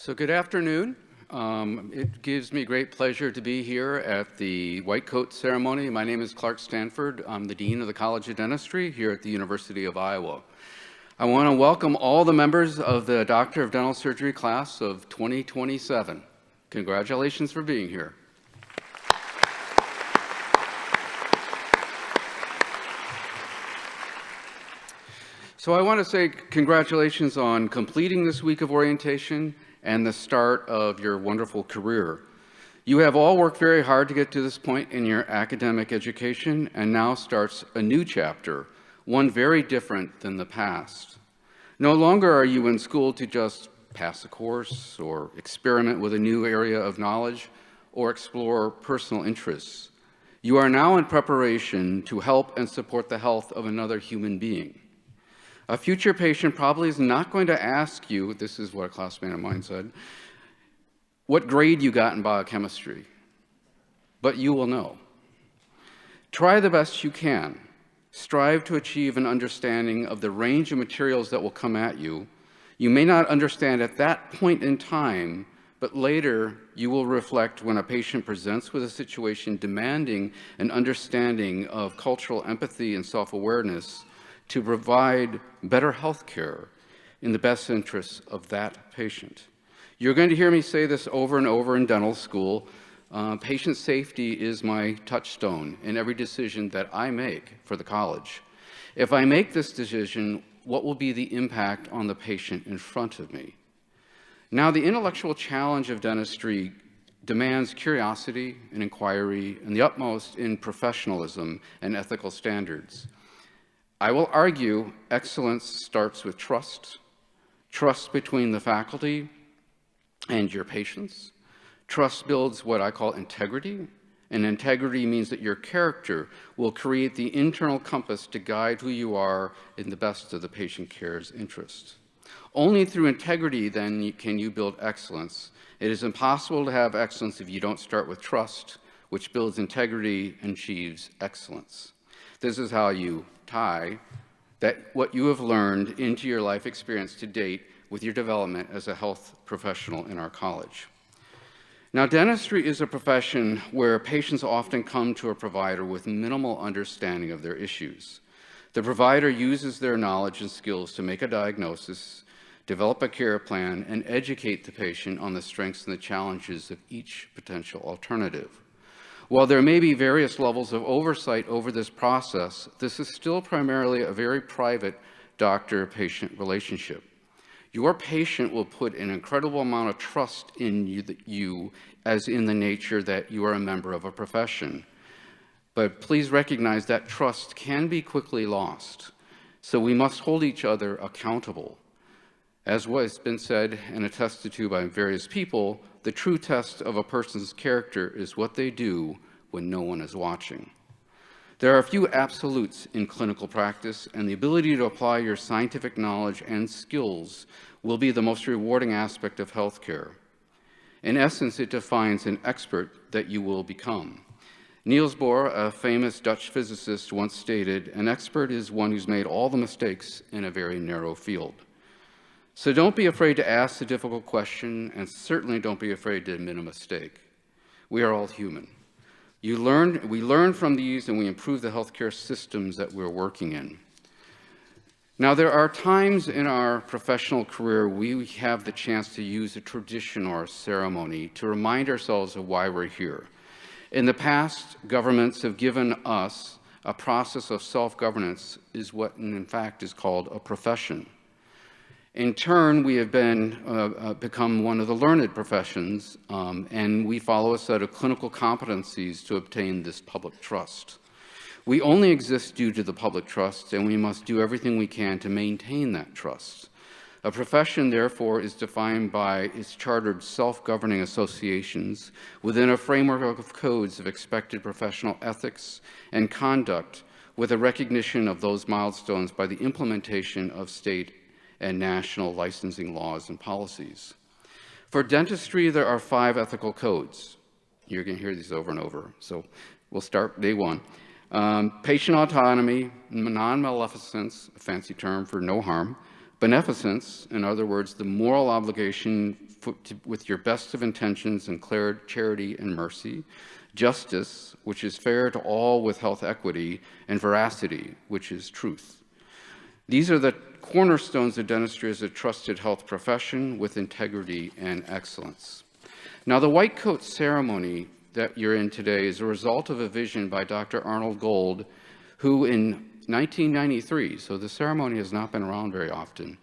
So good afternoon. It gives me great pleasure to be here at the White Coat ceremony. My name is Clark Stanford. I'm the Dean of the College of Dentistry here at the University of Iowa. I want to welcome all the members of the Doctor of Dental Surgery class of 2027. Congratulations for being here. So I want to say congratulations on completing this week of orientation and the start of your wonderful career. You have all worked very hard to get to this point in your academic education, and now starts a new chapter, one very different than the past. No longer are you in school to just pass a course or experiment with a new area of knowledge or explore personal interests. You are now in preparation to help and support the health of another human being. A future patient probably is not going to ask you, this is what a classmate of mine said, what grade you got in biochemistry, but you will know. Try the best you can. Strive to achieve an understanding of the range of materials that will come at you. You may not understand at that point in time, but later you will reflect when a patient presents with a situation demanding an understanding of cultural empathy and self-awareness to provide better health care in the best interests of that patient. You're going to hear me say this over and over in dental school. Patient safety is my touchstone in every decision that I make for the college. If I make this decision, what will be the impact on the patient in front of me? Now, the intellectual challenge of dentistry demands curiosity and inquiry and the utmost in professionalism and ethical standards. I will argue excellence starts with trust between the faculty and your patients. Trust builds what I call integrity, and integrity means that your character will create the internal compass to guide who you are in the best of the patient care's interest. Only through integrity, then, can you build excellence. It is impossible to have excellence if you don't start with trust, which builds integrity and achieves excellence. This is how you tie that what you have learned into your life experience to date with your development as a health professional in our college. Now, dentistry is a profession where patients often come to a provider with minimal understanding of their issues. The provider uses their knowledge and skills to make a diagnosis, develop a care plan, and educate the patient on the strengths and the challenges of each potential alternative. While there may be various levels of oversight over this process, this is still primarily a very private doctor-patient relationship. Your patient will put an incredible amount of trust in you as in the nature that you are a member of a profession. But please recognize that trust can be quickly lost, so we must hold each other accountable. As what has been said and attested to by various people, the true test of a person's character is what they do when no one is watching. There are a few absolutes in clinical practice, and the ability to apply your scientific knowledge and skills will be the most rewarding aspect of healthcare. In essence, it defines an expert that you will become. Niels Bohr, a famous Dutch physicist, once stated, "An expert is one who's made all the mistakes in a very narrow field." So don't be afraid to ask the difficult question, and certainly don't be afraid to admit a mistake. We are all human. We learn from these, and we improve the healthcare systems that we're working in. Now, there are times in our professional career we have the chance to use a tradition or a ceremony to remind ourselves of why we're here. In the past, governments have given us a process of self-governance, is what in fact is called a profession. In turn, we have become one of the learned professions, and we follow a set of clinical competencies to obtain this public trust. We only exist due to the public trust, and we must do everything we can to maintain that trust. A profession, therefore, is defined by its chartered self-governing associations within a framework of codes of expected professional ethics and conduct, with a recognition of those milestones by the implementation of state and national licensing laws and policies. For dentistry, there are 5 ethical codes. You're going to hear these over and over, so we'll start day 1. Patient autonomy, non-maleficence, a fancy term for no harm, Beneficence, in other words, the moral obligation with your best of intentions and charity and mercy. Justice, which is fair to all with health equity. And veracity, which is truth. These are the cornerstones of dentistry as a trusted health profession with integrity and excellence. Now, the white coat ceremony that you're in today is a result of a vision by Dr. Arnold Gold, who in 1993, so the ceremony has not been around very often,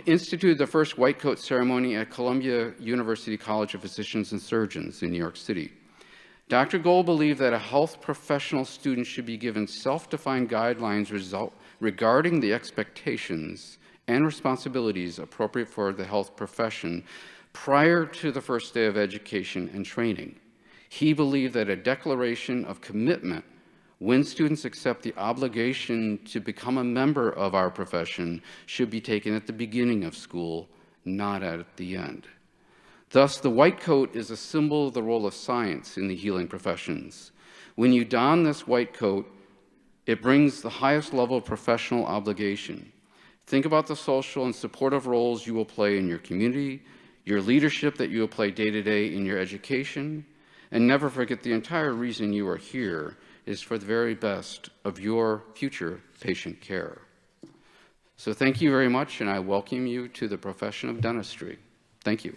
instituted the first white coat ceremony at Columbia University College of Physicians and Surgeons in New York City. Dr. Gold believed that a health professional student should be given self-defined guidelines regarding the expectations and responsibilities appropriate for the health profession prior to the first day of education and training. He believed that a declaration of commitment when students accept the obligation to become a member of our profession should be taken at the beginning of school, not at the end. Thus, the white coat is a symbol of the role of science in the healing professions. When you don this white coat, it brings the highest level of professional obligation. Think about the social and supportive roles you will play in your community, your leadership that you will play day to day in your education, and never forget the entire reason you are here is for the very best of your future patient care. So thank you very much, and I welcome you to the profession of dentistry. Thank you.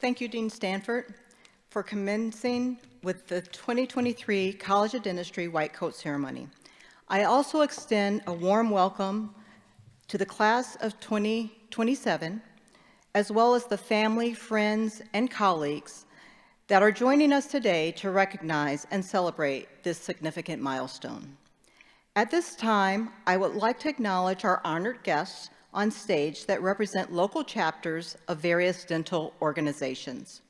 Thank you, Dean Stanford, for commencing with the 2023 College of Dentistry White Coat Ceremony. I also extend a warm welcome to the class of 2027, as well as the family, friends, and colleagues that are joining us today to recognize and celebrate this significant milestone. At this time, I would like to acknowledge our honored guests on stage that represent local chapters of various dental organizations.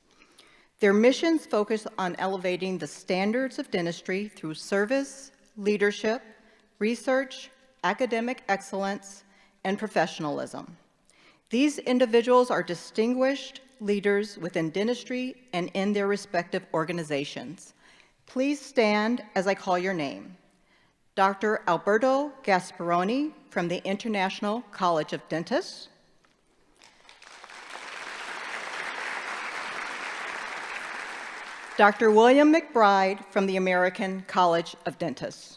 Their missions focus on elevating the standards of dentistry through service, leadership, research, academic excellence, and professionalism. These individuals are distinguished leaders within dentistry and in their respective organizations. Please stand as I call your name. Dr. Alberto Gasparoni from the International College of Dentists. Dr. William McBride from the American College of Dentists.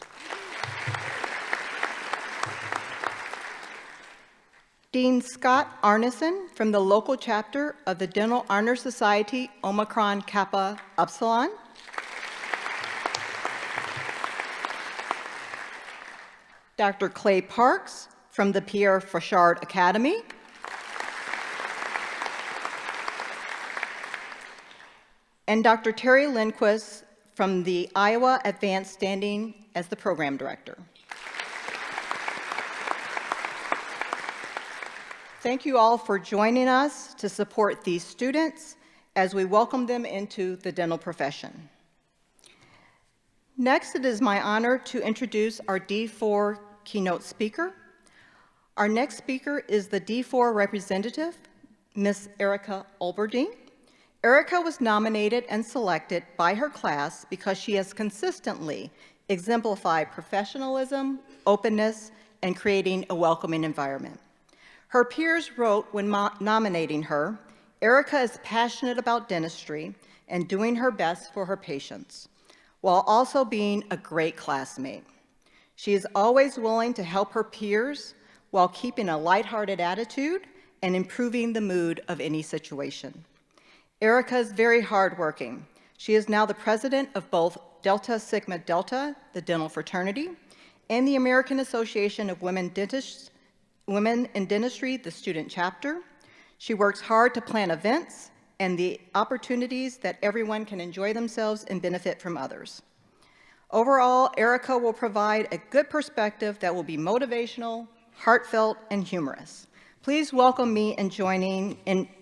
Dean Scott Arneson from the local chapter of the Dental Honor Society Omicron Kappa Upsilon. Dr. Clay Parks from the Pierre Fauchard Academy. And Dr. Terry Lindquist from the Iowa Advanced Standing as the Program Director. Thank you all for joining us to support these students as we welcome them into the dental profession. Next, it is my honor to introduce our D4 keynote speaker. Our next speaker is the D4 representative, Ms. Erica Olberding. Erica was nominated and selected by her class because she has consistently exemplified professionalism, openness, and creating a welcoming environment. Her peers wrote when nominating her, Erica is passionate about dentistry and doing her best for her patients, while also being a great classmate. She is always willing to help her peers while keeping a lighthearted attitude and improving the mood of any situation. Erica is very hardworking. She is now the president of both Delta Sigma Delta, the dental fraternity, and the American Association of Women in Dentistry, the student chapter. She works hard to plan events and the opportunities that everyone can enjoy themselves and benefit from others. Overall, Erica will provide a good perspective that will be motivational, heartfelt, and humorous. Please welcome me in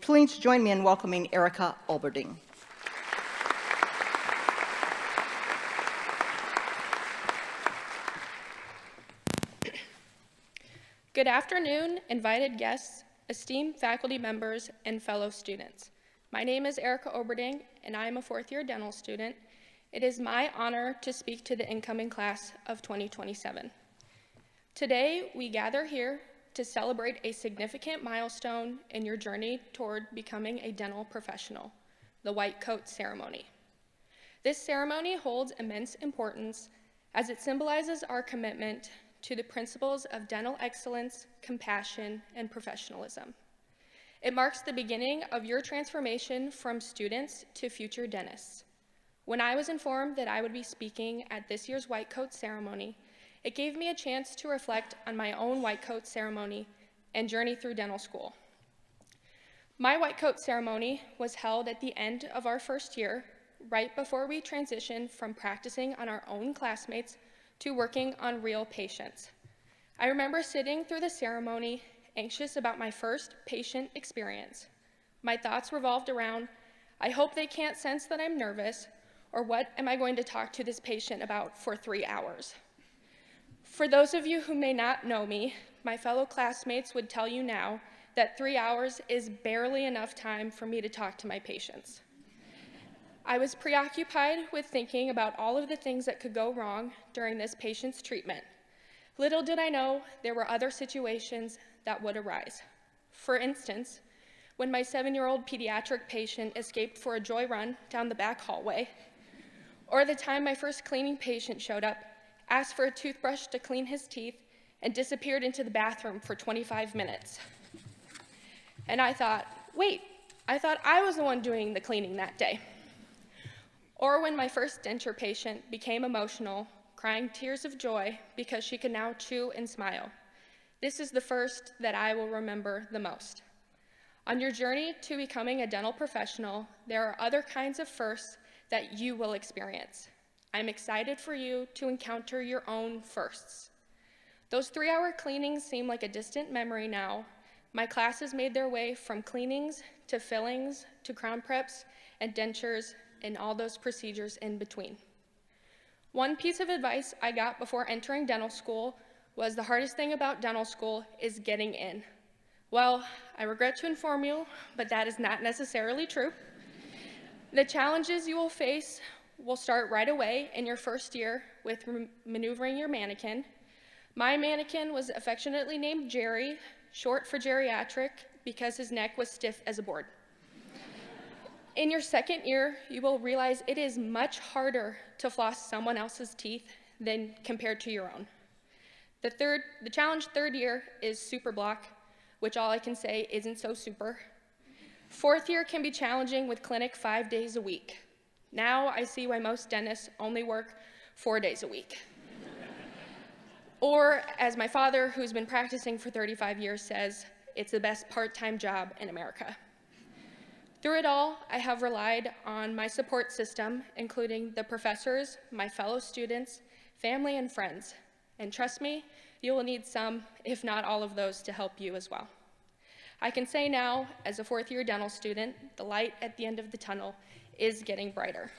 please join me in welcoming Erica Olberding. Good afternoon, invited guests, esteemed faculty members, and fellow students. My name is Erica Oberding, and I am a fourth-year dental student. It is my honor to speak to the incoming class of 2027. Today, we gather here to celebrate a significant milestone in your journey toward becoming a dental professional, the White Coat Ceremony. This ceremony holds immense importance as it symbolizes our commitment to the principles of dental excellence, compassion, and professionalism. It marks the beginning of your transformation from students to future dentists. When I was informed that I would be speaking at this year's White Coat Ceremony, it gave me a chance to reflect on my own White Coat Ceremony and journey through dental school. My White Coat Ceremony was held at the end of our first year, right before we transitioned from practicing on our own classmates to working on real patients. I remember sitting through the ceremony, anxious about my first patient experience. My thoughts revolved around, I hope they can't sense that I'm nervous, or what am I going to talk to this patient about for 3 hours? For those of you who may not know me, my fellow classmates would tell you now that 3 hours is barely enough time for me to talk to my patients. I was preoccupied with thinking about all of the things that could go wrong during this patient's treatment. Little did I know there were other situations that would arise. For instance, when my 7-year-old pediatric patient escaped for a joy run down the back hallway, or the time my first cleaning patient showed up, asked for a toothbrush to clean his teeth, and disappeared into the bathroom for 25 minutes. And I thought, wait, I thought I was the one doing the cleaning that day. Or when my first denture patient became emotional, crying tears of joy because she could now chew and smile. This is the first that I will remember the most. On your journey to becoming a dental professional, there are other kinds of firsts that you will experience. I'm excited for you to encounter your own firsts. Those 3-hour cleanings seem like a distant memory now. My classes made their way from cleanings to fillings to crown preps and dentures and all those procedures in between. One piece of advice I got before entering dental school was the hardest thing about dental school is getting in. Well, I regret to inform you, but that is not necessarily true. The challenges you will face will start right away in your first year with maneuvering your mannequin. My mannequin was affectionately named Jerry, short for geriatric, because his neck was stiff as a board. In your second year, you will realize it is much harder to floss someone else's teeth than compared to your own. The challenge third year is super block, which all I can say isn't so super. Fourth year can be challenging with clinic 5 days a week. Now I see why most dentists only work 4 days a week. Or, as my father, who's been practicing for 35 years, says, it's the best part-time job in America. Through it all, I have relied on my support system, including the professors, my fellow students, family, and friends. And trust me, you will need some, if not all of those, to help you as well. I can say now, as a fourth-year dental student, the light at the end of the tunnel is getting brighter.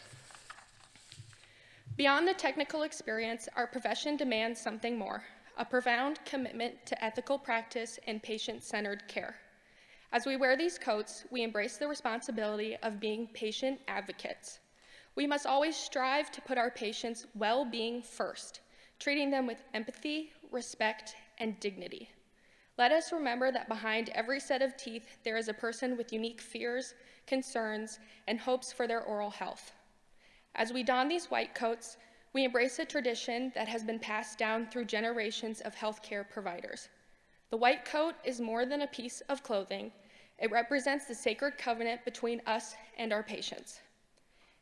Beyond the technical experience, our profession demands something more, a profound commitment to ethical practice and patient-centered care. As we wear these coats, we embrace the responsibility of being patient advocates. We must always strive to put our patients' well-being first, treating them with empathy, respect, and dignity. Let us remember that behind every set of teeth, there is a person with unique fears, concerns, and hopes for their oral health. As we don these white coats, we embrace a tradition that has been passed down through generations of healthcare providers. The white coat is more than a piece of clothing. It represents the sacred covenant between us and our patients.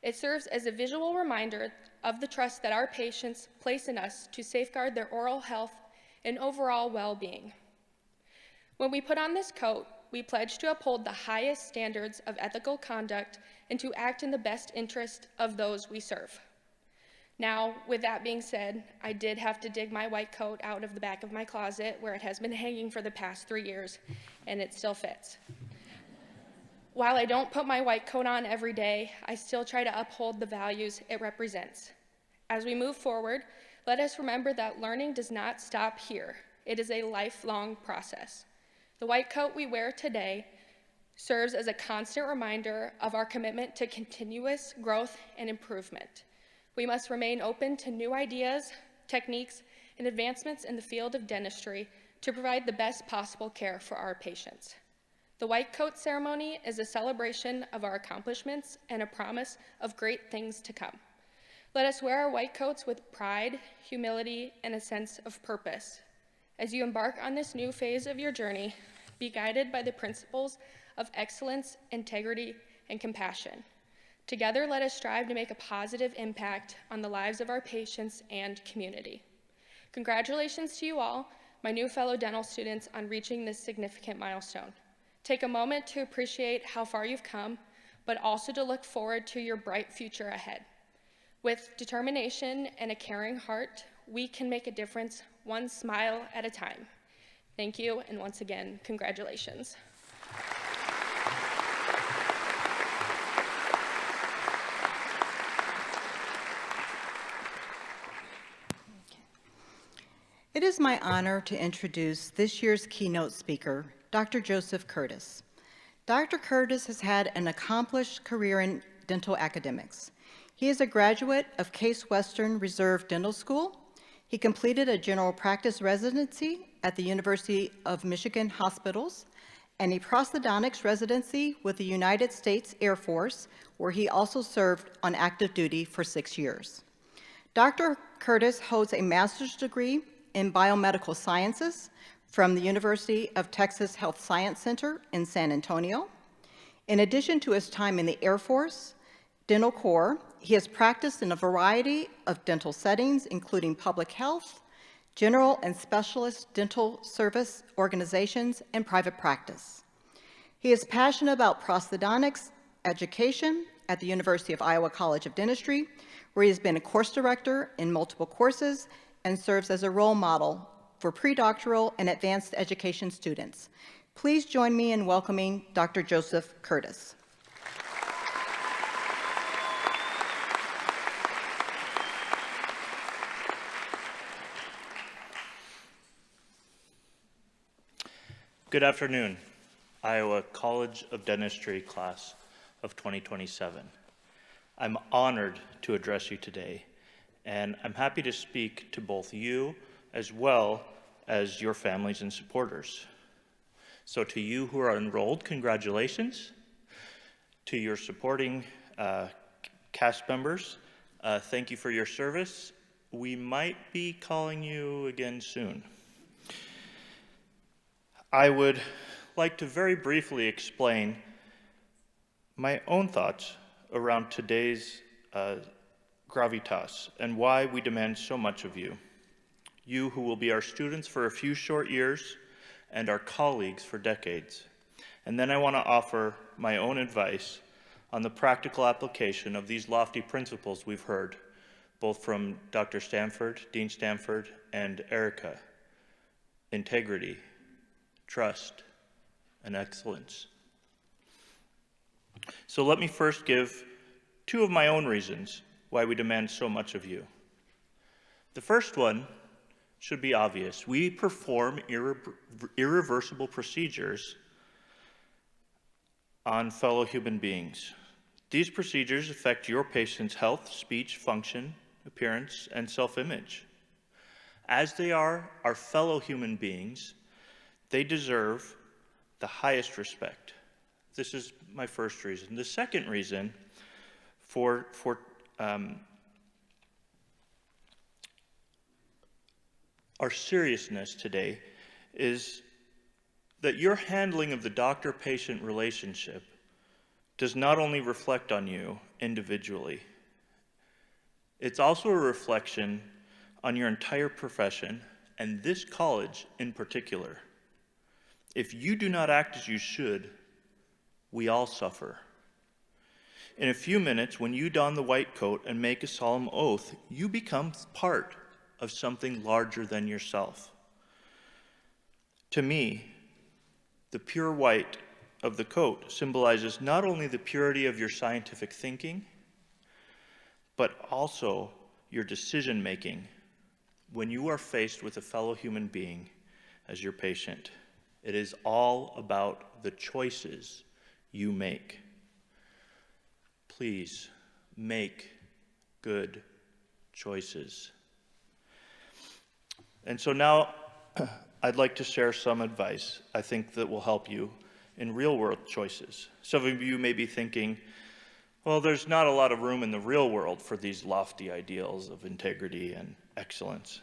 It serves as a visual reminder of the trust that our patients place in us to safeguard their oral health and overall well-being. When we put on this coat, we pledge to uphold the highest standards of ethical conduct and to act in the best interest of those we serve. Now, with that being said, I did have to dig my white coat out of the back of my closet where it has been hanging for the past 3 years, and it still fits. While I don't put my white coat on every day, I still try to uphold the values it represents. As we move forward, let us remember that learning does not stop here. It is a lifelong process. The white coat we wear today serves as a constant reminder of our commitment to continuous growth and improvement. We must remain open to new ideas, techniques, and advancements in the field of dentistry to provide the best possible care for our patients. The white coat ceremony is a celebration of our accomplishments and a promise of great things to come. Let us wear our white coats with pride, humility, and a sense of purpose. As you embark on this new phase of your journey, be guided by the principles of excellence, integrity, and compassion. Together, let us strive to make a positive impact on the lives of our patients and community. Congratulations to you all, my new fellow dental students, on reaching this significant milestone. Take a moment to appreciate how far you've come, but also to look forward to your bright future ahead. With determination and a caring heart, we can make a difference one smile at a time. Thank you, and once again, congratulations. It is my honor to introduce this year's keynote speaker, Dr. Joseph Curtis. Dr. Curtis has had an accomplished career in dental academics. He is a graduate of Case Western Reserve Dental School. He completed a general practice residency at the University of Michigan Hospitals and a prosthodontics residency with the United States Air Force, where he also served on active duty for 6 years. Dr. Curtis holds a master's degree in biomedical sciences from the University of Texas Health Science Center in San Antonio. In addition to his time in the Air Force Dental Corps, he has practiced in a variety of dental settings, including public health, general and specialist dental service organizations, and private practice. He is passionate about prosthodontics education at the University of Iowa College of Dentistry, where he has been a course director in multiple courses and serves as a role model for predoctoral and advanced education students. Please join me in welcoming Dr. Joseph Curtis. Good afternoon, Iowa College of Dentistry class of 2027. I'm honored to address you today, and I'm happy to speak to both you as well as your families and supporters. So to you who are enrolled, congratulations. To your supporting cast members, thank you for your service. We might be calling you again soon. I would like to very briefly explain my own thoughts around today's gravitas and why we demand so much of you. You who will be our students for a few short years and our colleagues for decades. And then I want to offer my own advice on the practical application of these lofty principles we've heard, both from Dr. Stanford, Dean Stanford, and Erica: integrity, trust, and excellence. So let me first give two of my own reasons why we demand so much of you. The first one should be obvious. We perform irreversible procedures on fellow human beings. These procedures affect your patient's health, speech, function, appearance, and self-image. As they are our fellow human beings, they deserve the highest respect. This is my first reason. The second reason for our seriousness today is that your handling of the doctor-patient relationship does not only reflect on you individually, it's also a reflection on your entire profession and this college in particular. If you do not act as you should, we all suffer. In a few minutes, when you don the white coat and make a solemn oath, you become part of something larger than yourself. To me, the pure white of the coat symbolizes not only the purity of your scientific thinking, but also your decision-making when you are faced with a fellow human being as your patient. It is all about the choices you make. Please make good choices. And so now I'd like to share some advice I think that will help you in real-world choices. Some of you may be thinking, well, there's not a lot of room in the real world for these lofty ideals of integrity and excellence.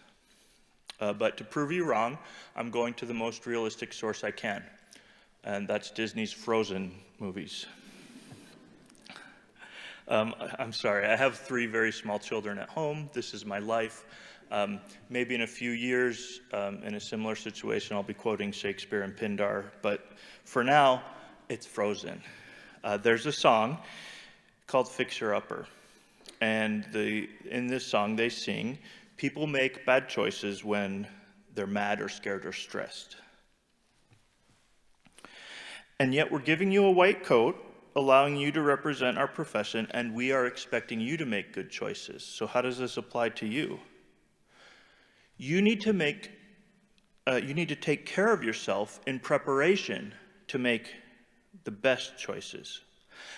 But to prove you wrong, I'm going to the most realistic source I can, and that's Disney's Frozen movies. I'm sorry, I have 3 very small children at home. This is my life. Maybe in a few years, in a similar situation, I'll be quoting Shakespeare and Pindar, but for now, it's Frozen. There's a song called Fixer Upper, and in this song they sing, people make bad choices when they're mad or scared or stressed. And yet we're giving you a white coat, allowing you to represent our profession, and we are expecting you to make good choices. So how does this apply to you? You need to take care of yourself in preparation to make the best choices.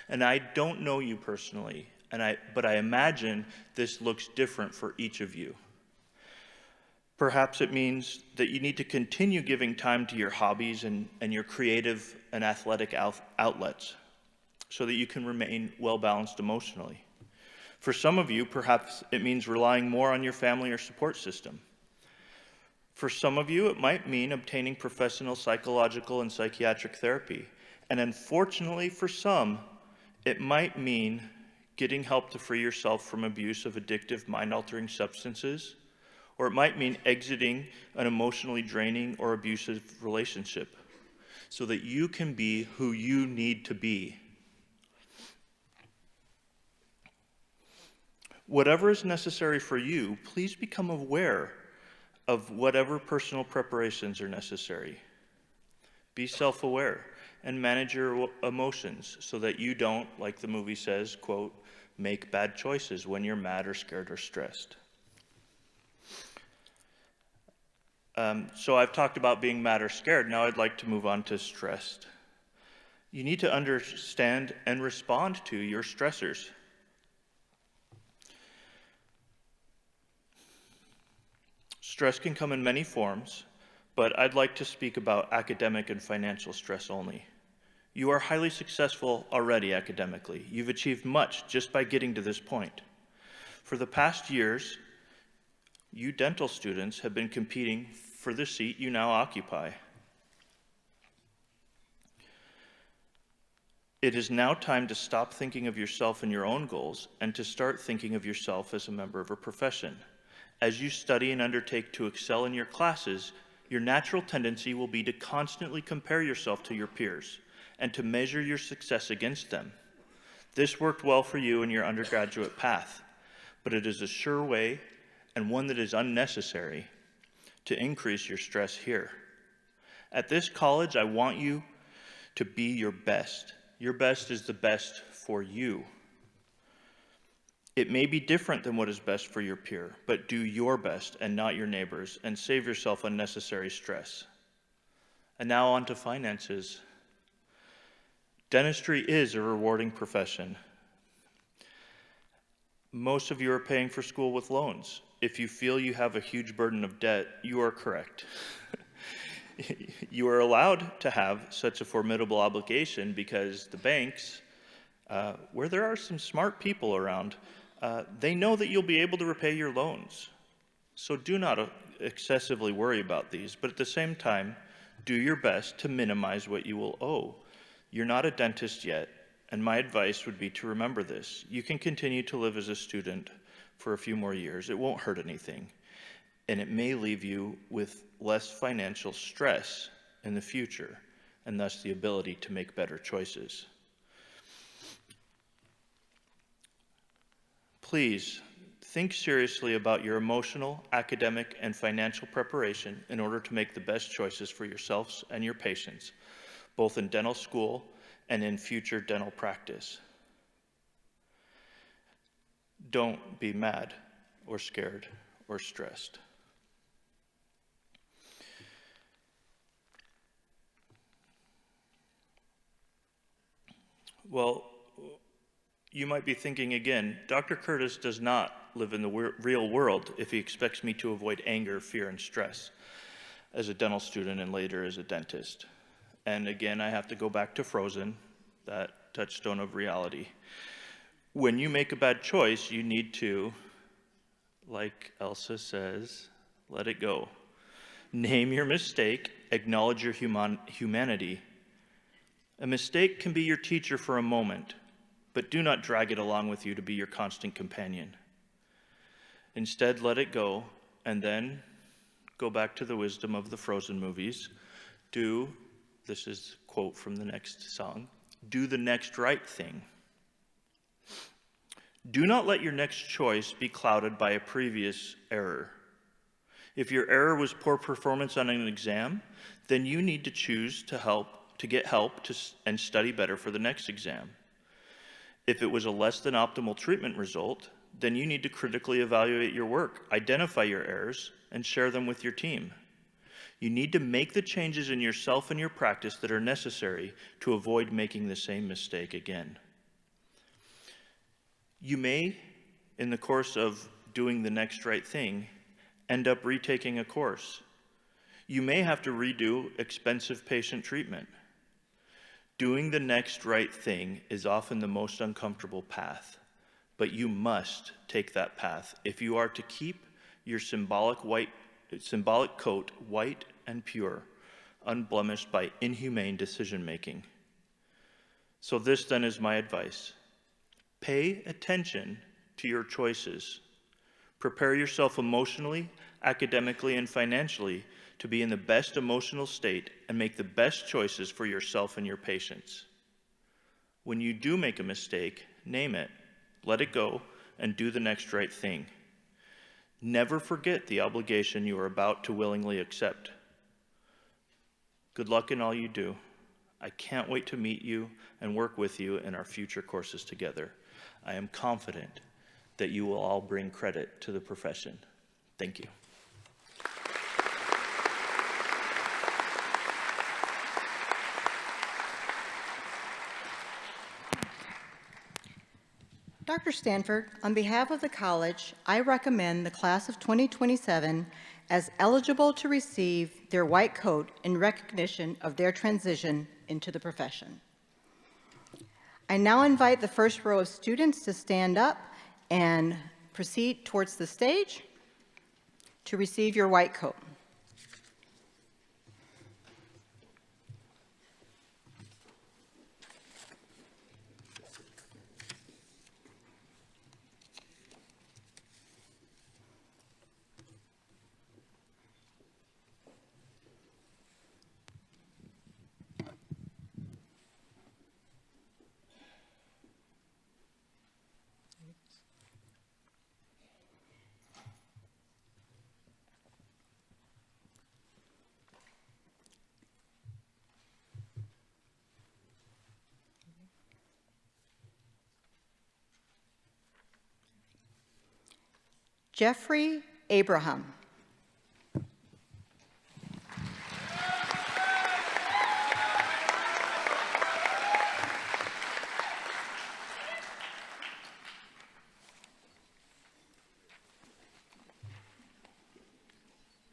And I don't know you personally, but I imagine this looks different for each of you. Perhaps it means that you need to continue giving time to your hobbies and your creative and athletic outlets so that you can remain well-balanced emotionally. For some of you, perhaps it means relying more on your family or support system. For some of you, it might mean obtaining professional psychological and psychiatric therapy. And unfortunately for some, it might mean getting help to free yourself from abuse of addictive, mind-altering substances, or it might mean exiting an emotionally draining or abusive relationship so that you can be who you need to be. Whatever is necessary for you, please become aware of whatever personal preparations are necessary. Be self-aware and manage your emotions so that you don't, like the movie says, quote, make bad choices when you're mad or scared or stressed. So I've talked about being mad or scared. Now I'd like to move on to stressed. You need to understand and respond to your stressors. Stress can come in many forms, but I'd like to speak about academic and financial stress only. You are highly successful already academically. You've achieved much just by getting to this point. For the past years, you dental students have been competing for the seat you now occupy. It is now time to stop thinking of yourself and your own goals and to start thinking of yourself as a member of a profession. As you study and undertake to excel in your classes, your natural tendency will be to constantly compare yourself to your peers and to measure your success against them. This worked well for you in your undergraduate path, but it is a sure way, and one that is unnecessary, to increase your stress here. At this college, I want you to be your best. Your best is the best for you. It may be different than what is best for your peer, but do your best and not your neighbor's, and save yourself unnecessary stress. And now on to finances. Dentistry is a rewarding profession. Most of you are paying for school with loans. If you feel you have a huge burden of debt, you are correct. You are allowed to have such a formidable obligation because the banks, where there are some smart people around, they know that you'll be able to repay your loans. So do not excessively worry about these, but at the same time, do your best to minimize what you will owe. You're not a dentist yet, and my advice would be to remember this. You can continue to live as a student for a few more years. It won't hurt anything, and it may leave you with less financial stress in the future, and thus the ability to make better choices. Please think seriously about your emotional, academic, and financial preparation in order to make the best choices for yourselves and your patients, both in dental school and in future dental practice. Don't be mad or scared or stressed. Well, you might be thinking again, Dr. Curtis does not live in the real world if he expects me to avoid anger, fear, and stress as a dental student and later as a dentist. And again, I have to go back to Frozen, that touchstone of reality. When you make a bad choice, you need to, like Elsa says, let it go. Name your mistake, acknowledge your humanity. A mistake can be your teacher for a moment, but do not drag it along with you to be your constant companion. Instead, let it go, and then go back to the wisdom of the Frozen movies. This is a quote from the next song, do the next right thing. Do not let your next choice be clouded by a previous error. If your error was poor performance on an exam, then you need to choose to get help and study better for the next exam. If it was a less than optimal treatment result, then you need to critically evaluate your work, identify your errors, and share them with your team. You need to make the changes in yourself and your practice that are necessary to avoid making the same mistake again. You may, in the course of doing the next right thing, end up retaking a course. You may have to redo expensive patient treatment. Doing the next right thing is often the most uncomfortable path, but you must take that path if you are to keep your symbolic coat white and pure, unblemished by inhumane decision-making. So this then is my advice. Pay attention to your choices. Prepare yourself emotionally, academically, and financially to be in the best emotional state and make the best choices for yourself and your patients. When you do make a mistake, name it, let it go, and do the next right thing. Never forget the obligation you are about to willingly accept. Good luck in all you do. I can't wait to meet you and work with you in our future courses together. I am confident that you will all bring credit to the profession. Thank you. Dr. Stanford, on behalf of the college, I recommend the class of 2027 as eligible to receive their white coat in recognition of their transition into the profession. I now invite the first row of students to stand up and proceed towards the stage to receive your white coat. Jeffrey Abraham.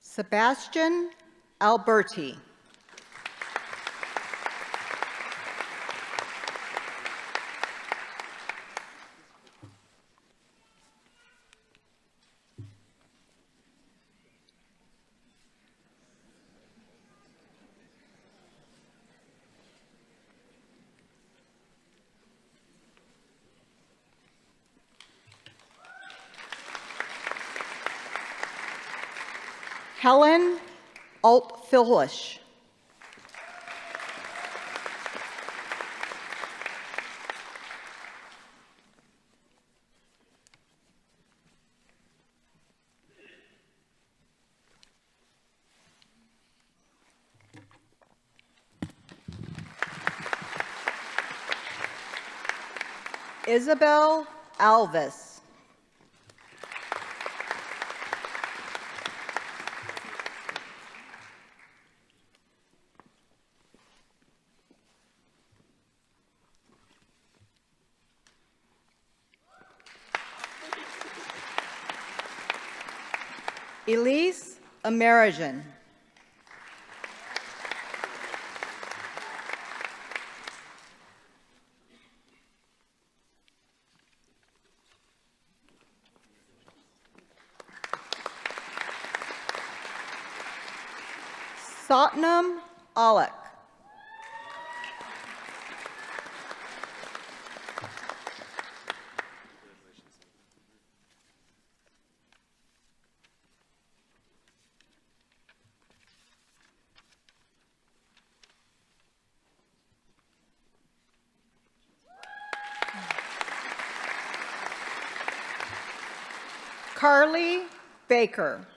Sebastian Alberti. Helen Alt-Philish. Isabel Alves. Elise Amerijan. Satnam Alek. Carly Baker.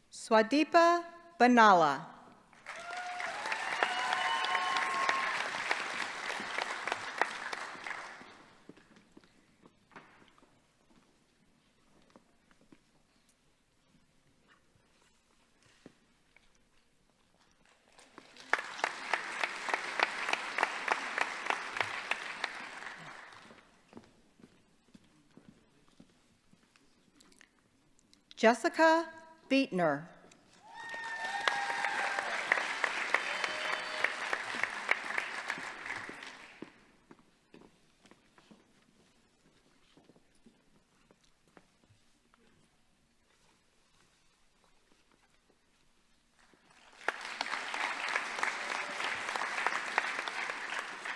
Swadeepa Banala. Jessica Beatner.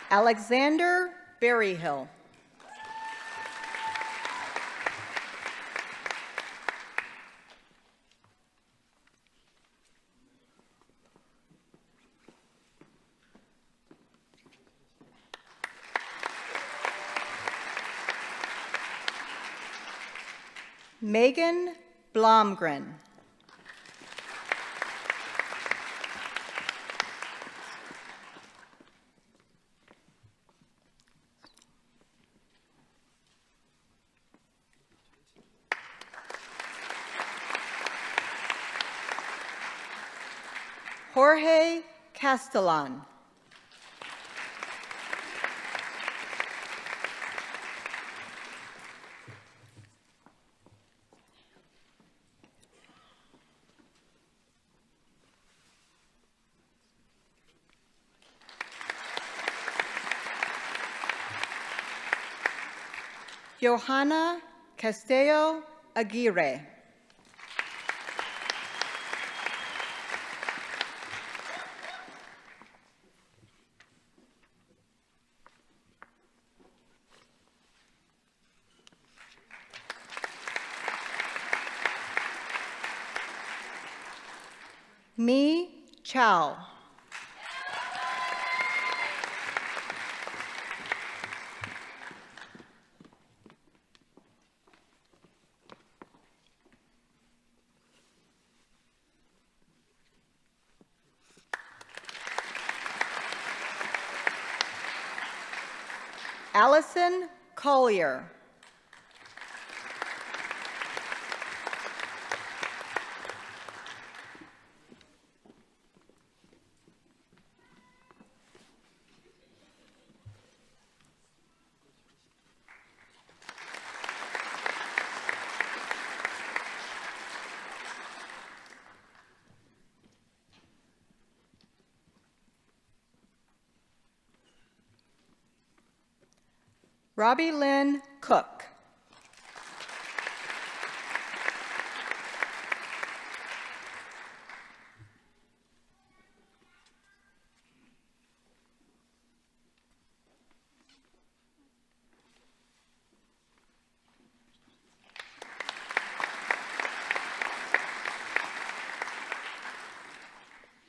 Alexander Berryhill. Megan Blomgren. Jorge Castellan. Johanna Castillo Aguirre. Mi Chow. Allison Collier. Robbie Lynn Cook.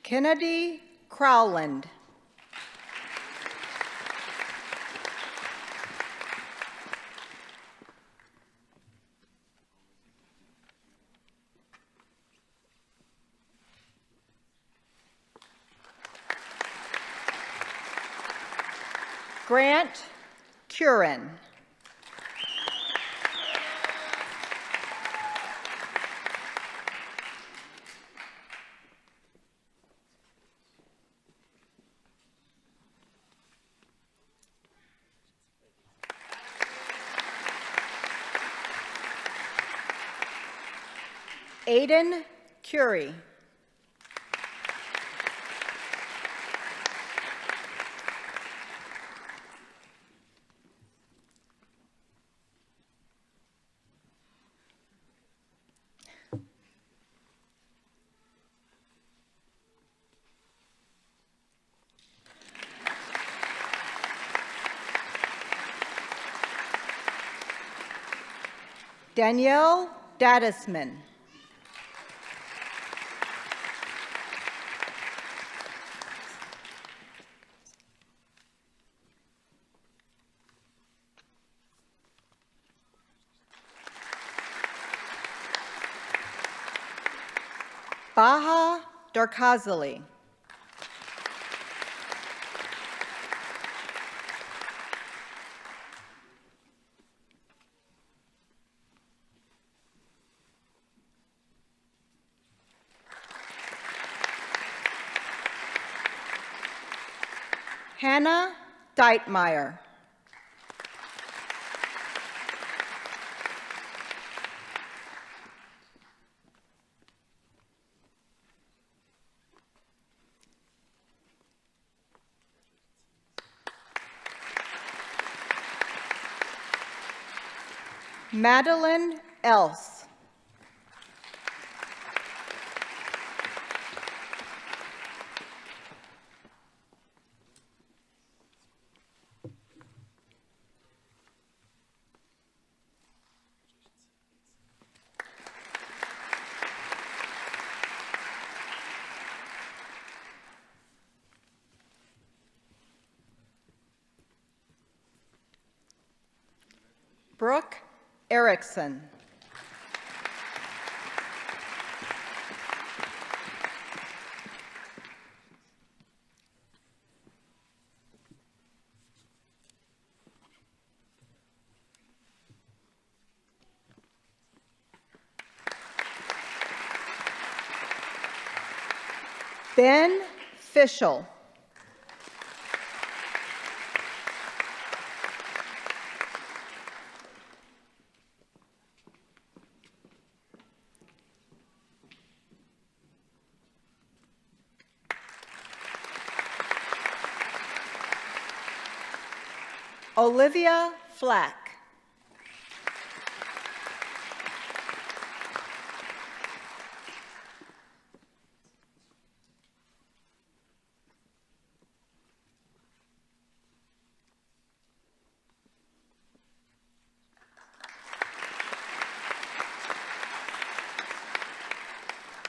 Kennedy Crowland. Grant Curran. Aiden Curie. Danielle Dadisman. Baha Darkazali. Hannah Deitmeyer. Madeline Else. Brooke Erickson. Ben Fischel. Olivia Flack.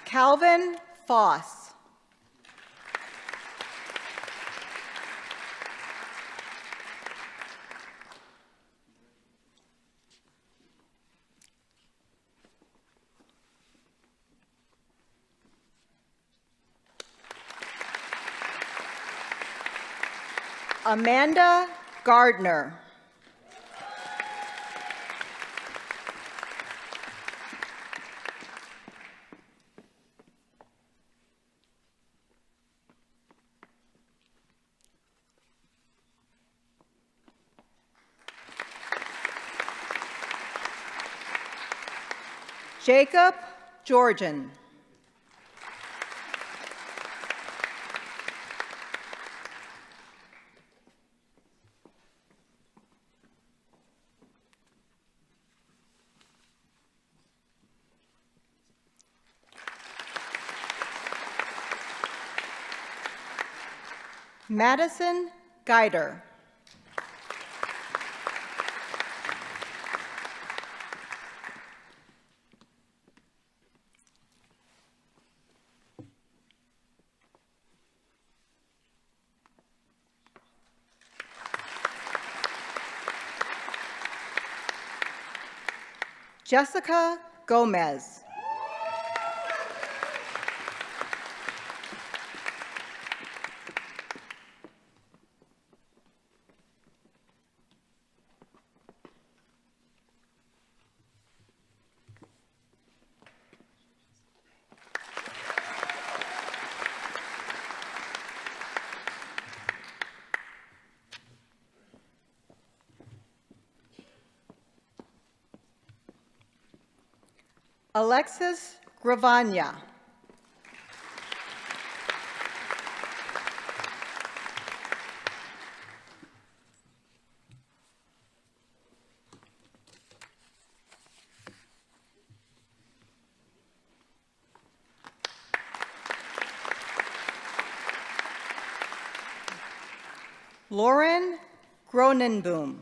Calvin Foss. Amanda Gardner. Jacob Georgian. Madison Geider. Jessica Gomez. Alexis Gravagna. Lauren Gronenboom.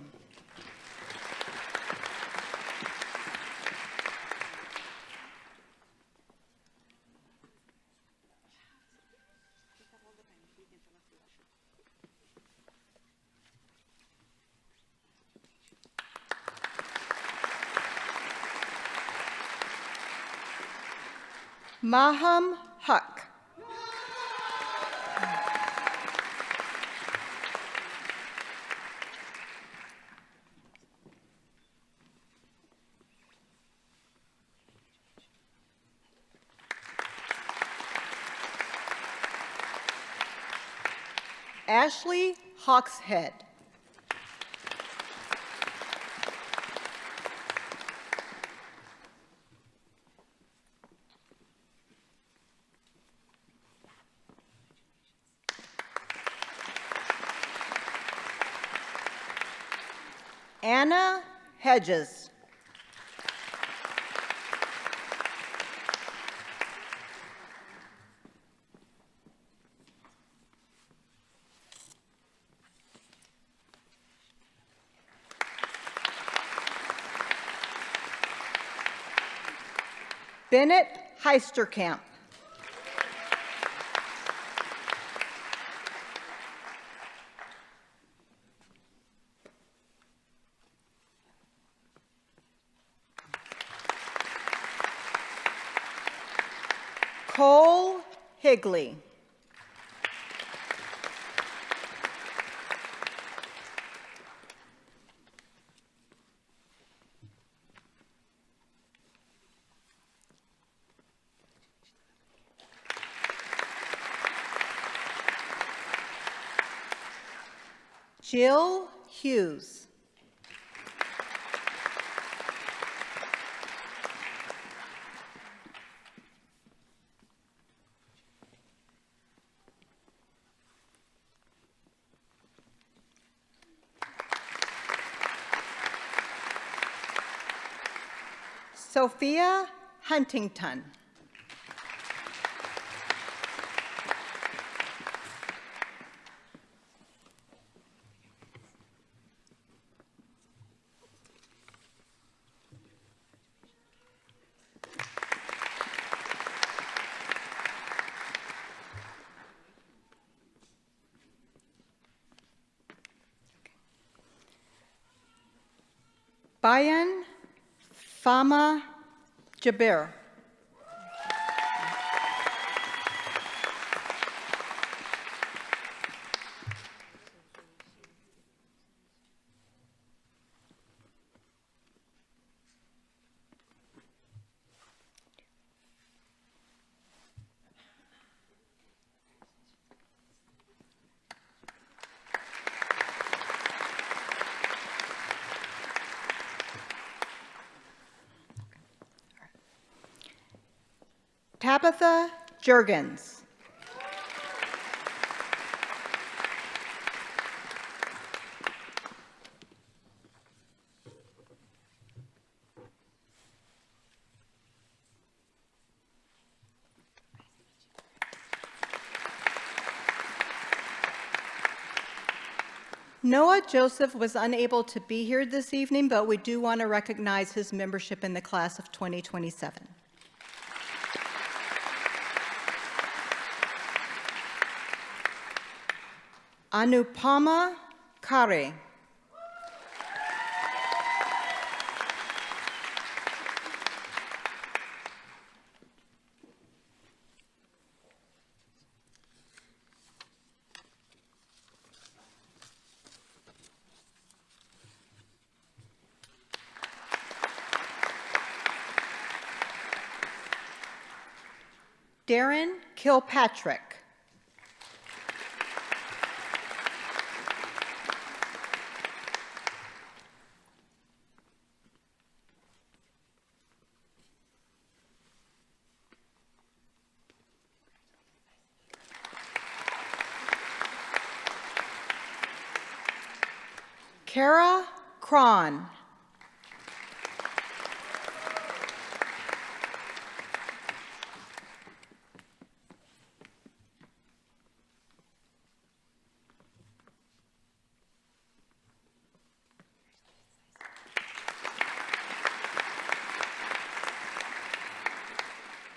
Maham Huck. Ashley Hawkshead. Anna Hedges. Bennett Heisterkamp. Cole Higley. Jill Hughes. Sophia Huntington. Bayan Fama Jabir. Tabitha Jurgens. Noah Joseph was unable to be here this evening, but we do want to recognize his membership in the class of 2027. Anupama Kare. Darren Kilpatrick. Kara Cron.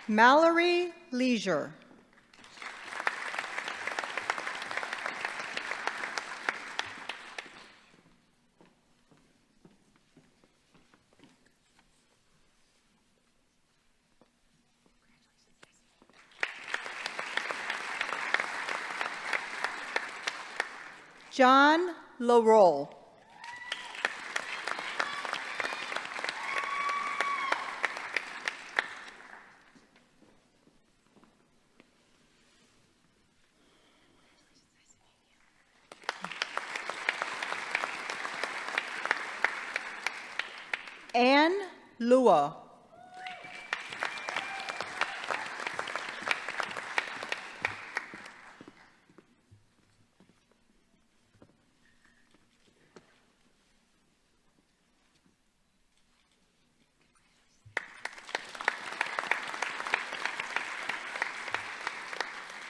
Mallory Leisure. John LaRolle. Anne Lua.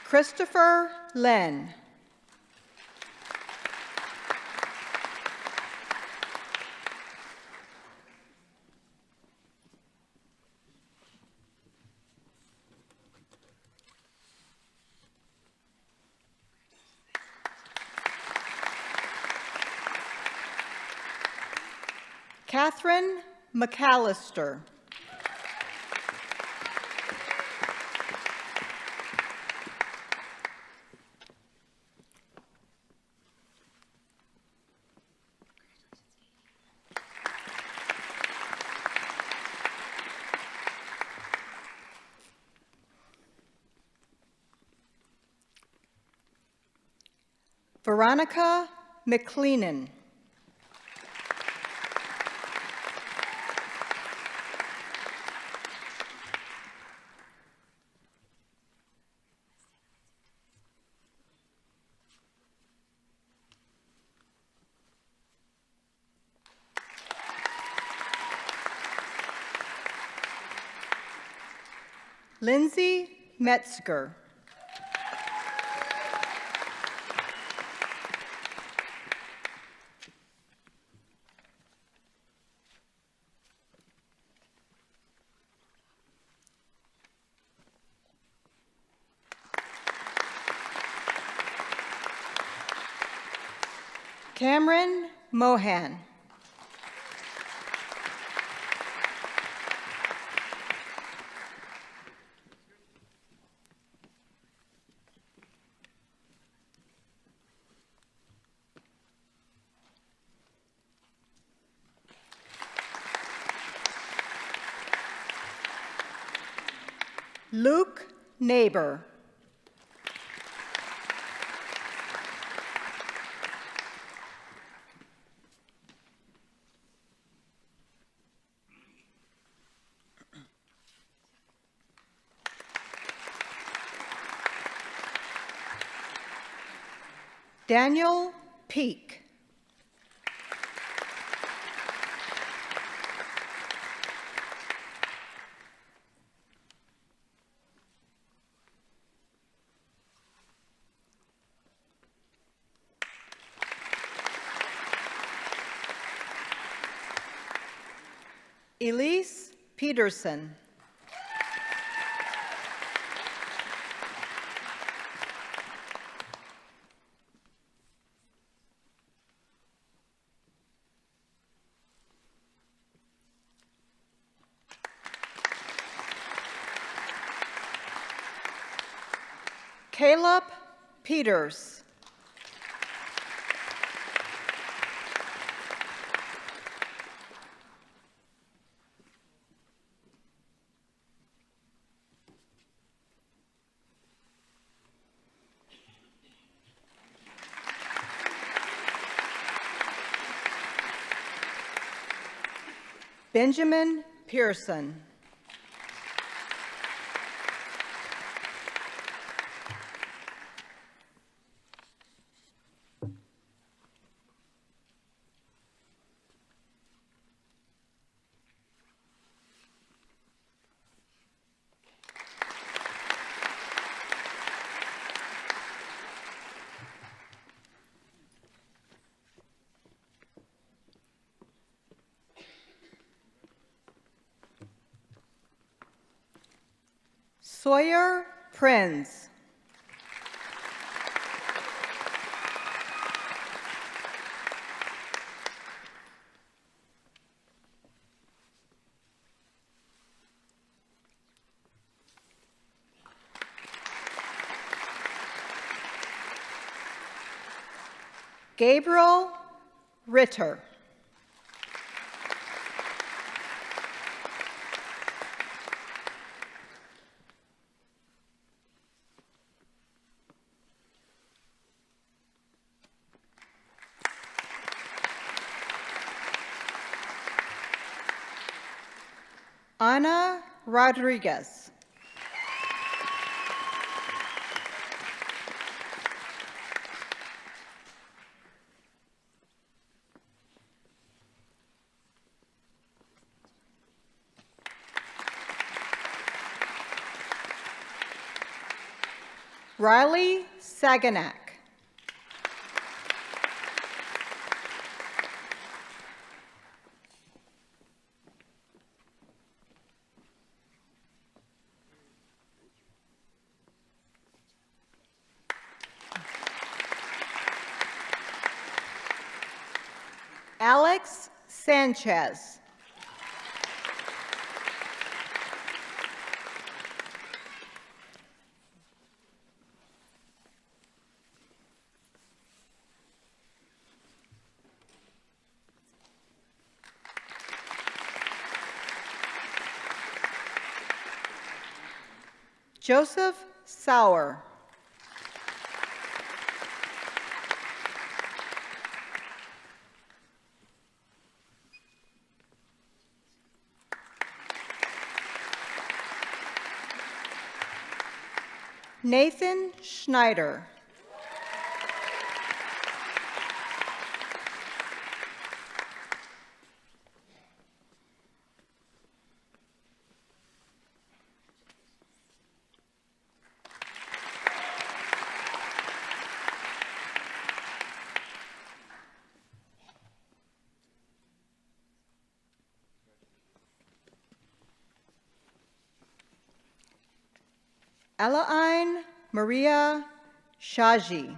Christopher Len. Catherine McAllister. Veronica McLeenan. Lindsay Metzger. Cameron Mohan. Luke Neighbor. Daniel Peak. Elise Peterson. Caleb Peters. Benjamin Pearson. Sawyer Prinz. Gabriel Ritter. Ana Rodriguez. Riley Saganak. Alex Sanchez. Joseph Sauer. Nathan Schneider. Alain Maria Shaji.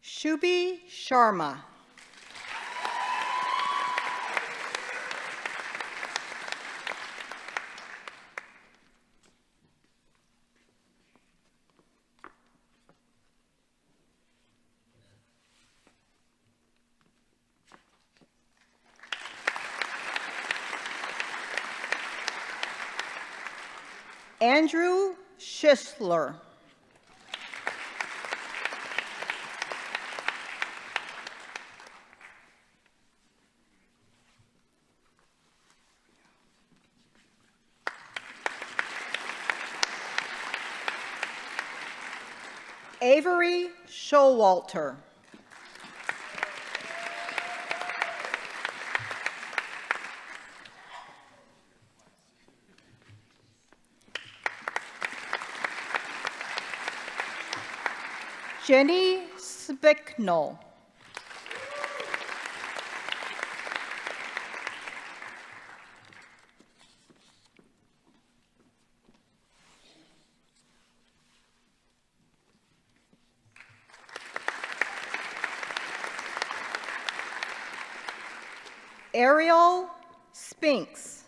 Shubhi Sharma. Andrew Schisler. Avery Showalter. Jenny Spicknell. Ariel Spinks.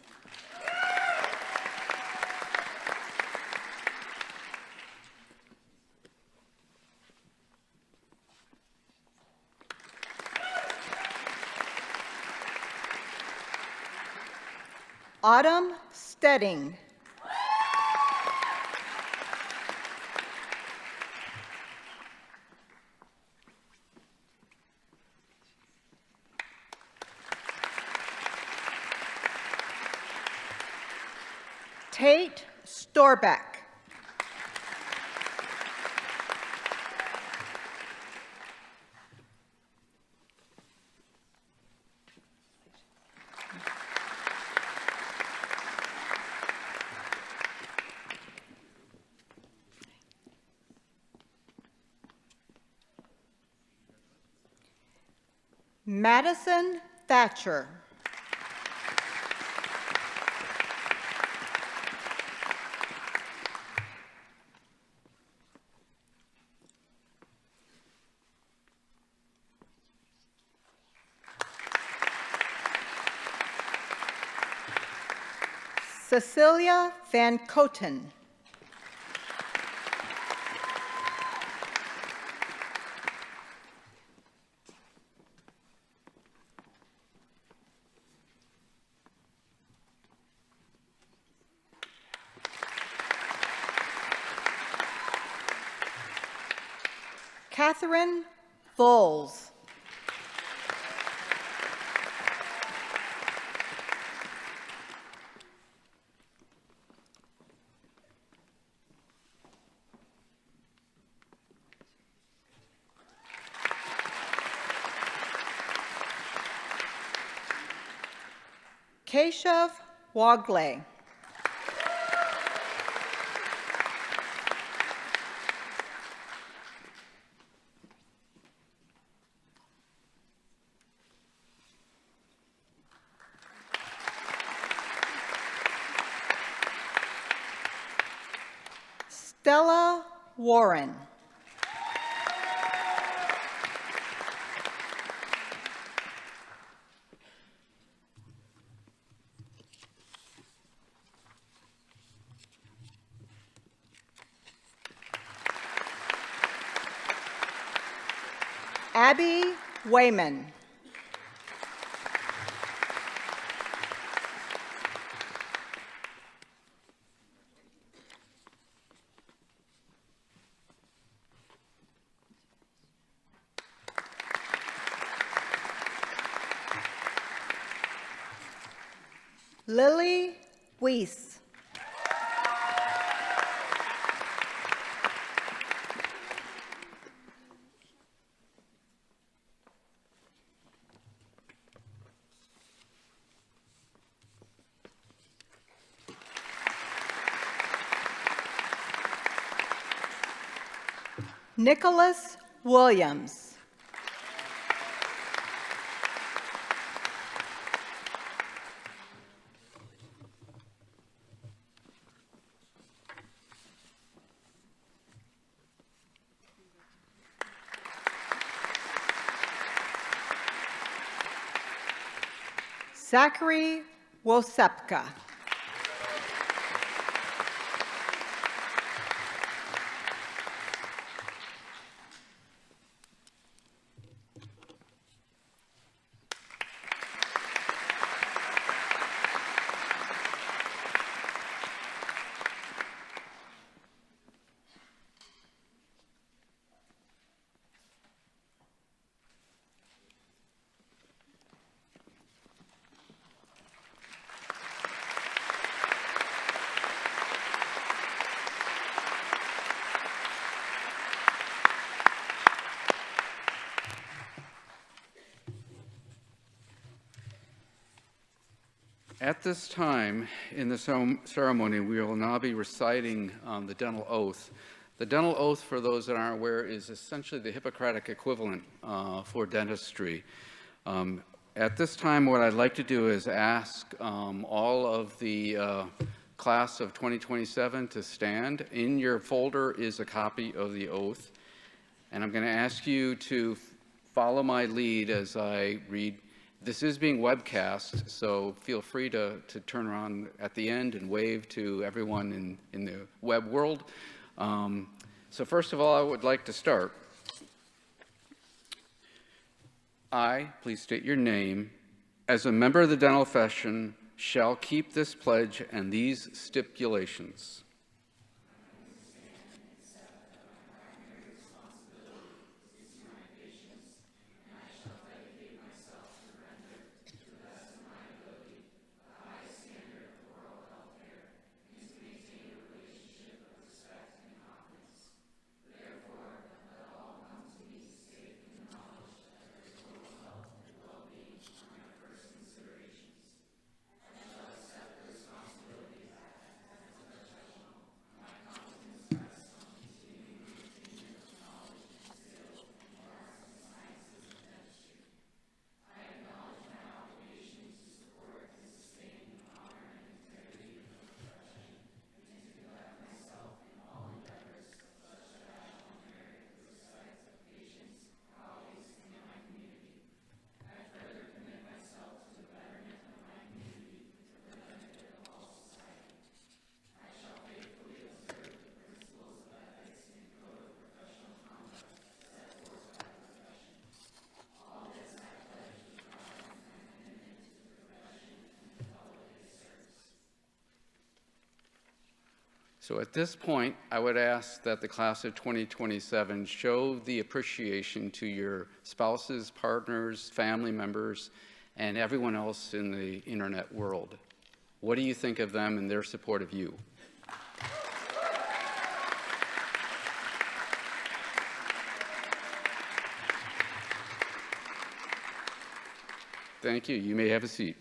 Autumn Stedding. Tate Storbeck. Madison Thatcher. Cecilia Van Coten. Catherine Voles. Keshav Wagle. Stella Warren. Abby Wayman. Lily Weiss. Nicholas Williams. Zachary Wosepka. At this time in the ceremony, we will now be reciting the dental oath. The dental oath, for those that aren't aware, is essentially the Hippocratic equivalent for dentistry. At this time, what I'd like to do is ask all of the class of 2027 to stand. In your folder is a copy of the oath, and I'm going to ask you to follow my lead as I read. This is being webcast, so feel free to turn around at the end and wave to everyone in the web world. So first of all, I would like to start. I, please state your name, as a member of the dental profession, shall keep this pledge and these stipulations. So at this point, I would ask that the class of 2027 show the appreciation to your spouses, partners, family members, and everyone else in the internet world. What do you think of them and their support of you? Thank you. You may have a seat.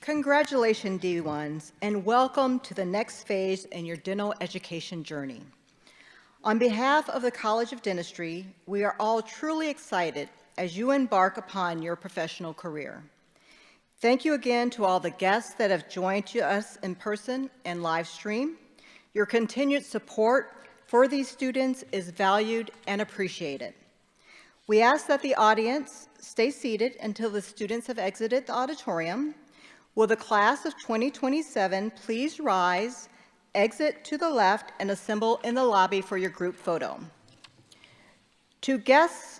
Congratulations, D1s, and welcome to the next phase in your dental education journey. On behalf of the College of Dentistry, we are all truly excited as you embark upon your professional career. Thank you again to all the guests that have joined us in person and live stream. Your continued support for these students is valued and appreciated. We ask that the audience stay seated until the students have exited the auditorium. Will the class of 2027 please rise, exit to the left, and assemble in the lobby for your group photo? To guests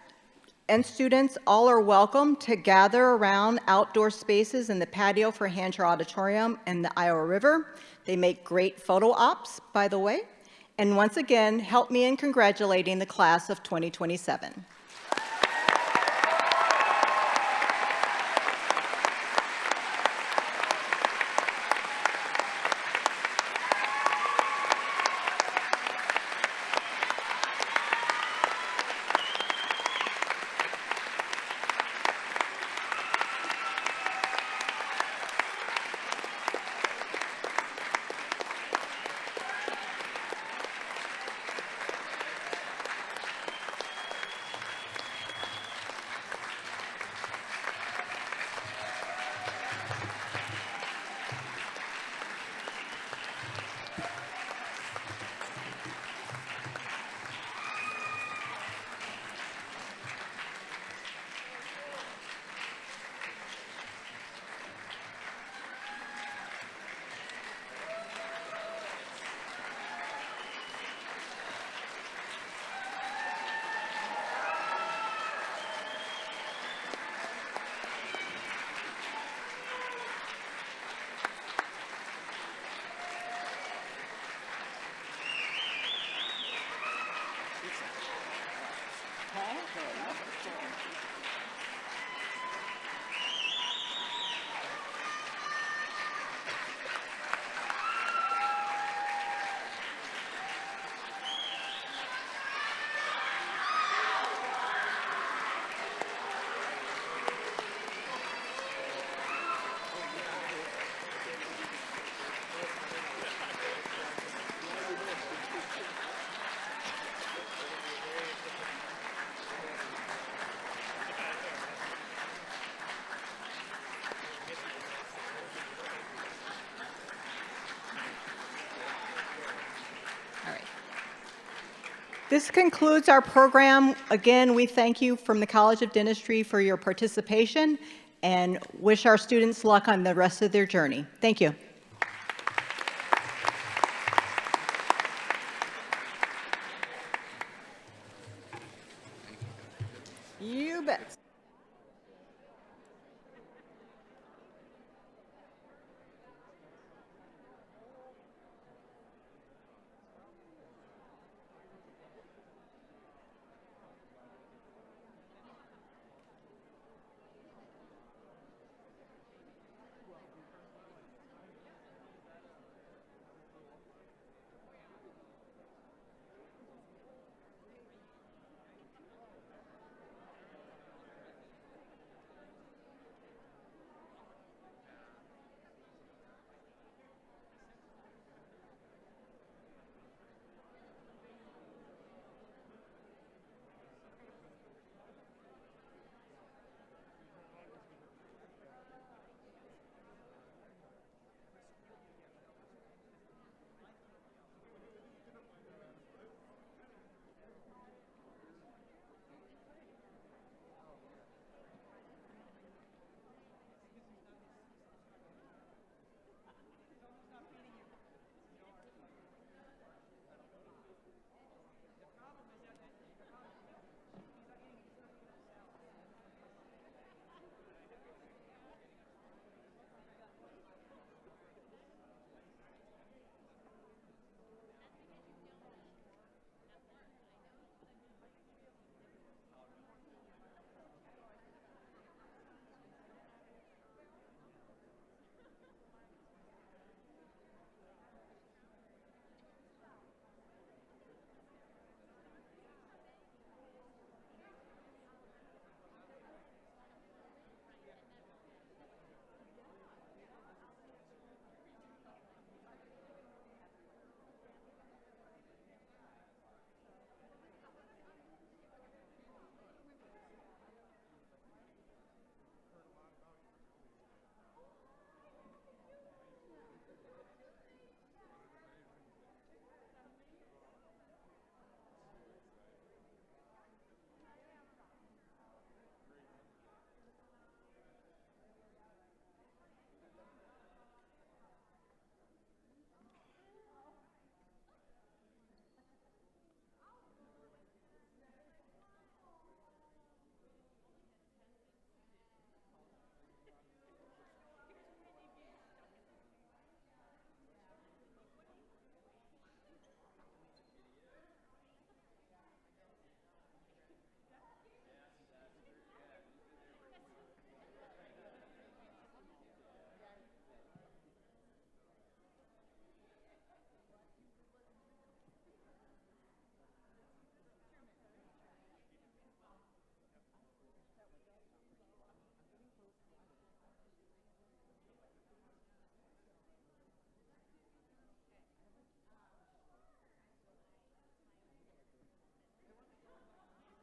and students, all are welcome to gather around outdoor spaces in the patio for Hancher Auditorium and the Iowa River. They make great photo ops, by the way. And once again, help me in congratulating the class of 2027. This concludes our program. Again, we thank you from the College of Dentistry for your participation and wish our students luck on the rest of their journey. Thank you. You bet.